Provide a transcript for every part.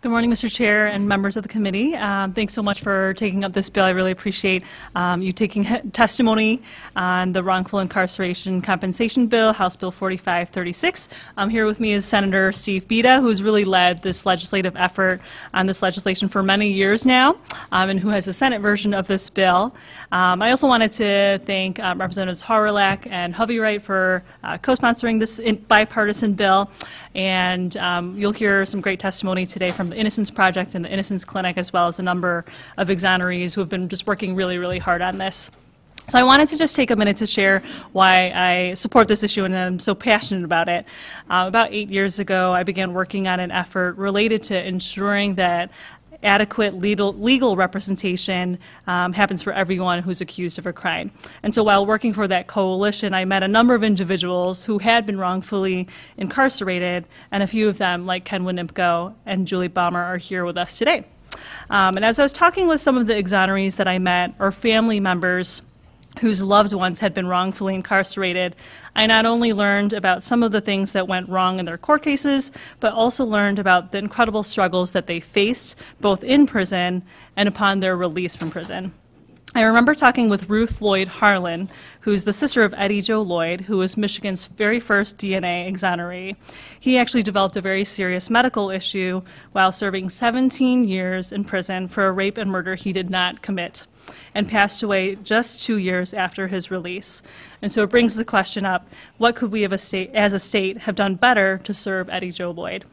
Good morning, Mr. Chair and members of the committee. Thanks so much for taking up this bill. I really appreciate you taking testimony on the wrongful incarceration compensation bill, House Bill 4536. Here with me is Senator Steve Bida, who's really led this legislative effort on this legislation for many years now, and who has the Senate version of this bill. I also wanted to thank Representatives Hawrelak and Hovey-Wright for co-sponsoring this bipartisan bill, and you'll hear some great testimony today from the Innocence Project and the Innocence Clinic, as well as a number of exonerees who have been just working really, really hard on this. So I wanted to just take a minute to share why I support this issue and I'm so passionate about it. About 8 years ago, I began working on an effort related to ensuring that adequate legal representation happens for everyone who's accused of a crime. And so while working for that coalition, I met a number of individuals who had been wrongfully incarcerated, and a few of them, like Ken Winnipko and Julie Baumer, are here with us today. And as I was talking with some of the exonerees that I met, or family members whose loved ones had been wrongfully incarcerated, I not only learned about some of the things that went wrong in their court cases, but also learned about the incredible struggles that they faced, both in prison and upon their release from prison. I remember talking with Ruth Lloyd Harlan, who's the sister of Eddie Joe Lloyd, who was Michigan's very first DNA exoneree. He actually developed a very serious medical issue while serving 17 years in prison for a rape and murder he did not commit, and passed away just 2 years after his release. And so it brings the question up, what could we as a state have done better to serve Eddie Joe Lloyd?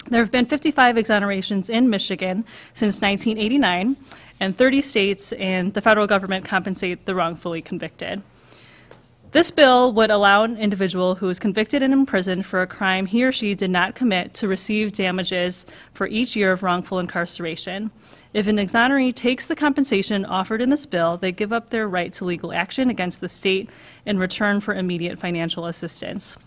There have been 55 exonerations in Michigan since 1989, and 30 states and the federal government compensate the wrongfully convicted. This bill would allow an individual who is convicted and imprisoned for a crime he or she did not commit to receive damages for each year of wrongful incarceration. If an exoneree takes the compensation offered in this bill, they give up their right to legal action against the state in return for immediate financial assistance.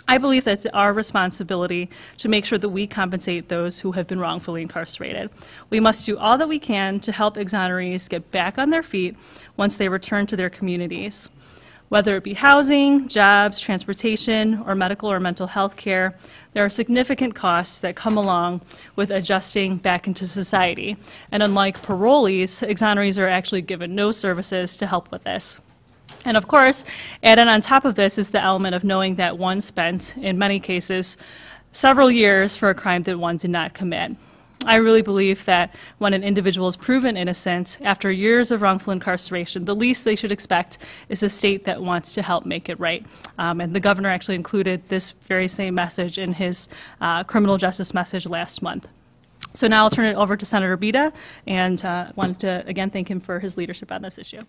I believe that it's our responsibility to make sure that we compensate those who have been wrongfully incarcerated. We must do all that we can to help exonerees get back on their feet once they return to their communities. Whether it be housing, jobs, transportation, or medical or mental health care, there are significant costs that come along with adjusting back into society. And unlike parolees, exonerees are actually given no services to help with this. And of course, added on top of this is the element of knowing that one spent, in many cases, several years for a crime that one did not commit. I really believe that when an individual is proven innocent after years of wrongful incarceration, the least they should expect is a state that wants to help make it right. And the governor actually included this very same message in his criminal justice message last month. So now I'll turn it over to Senator Bida, and wanted to again thank him for his leadership on this issue.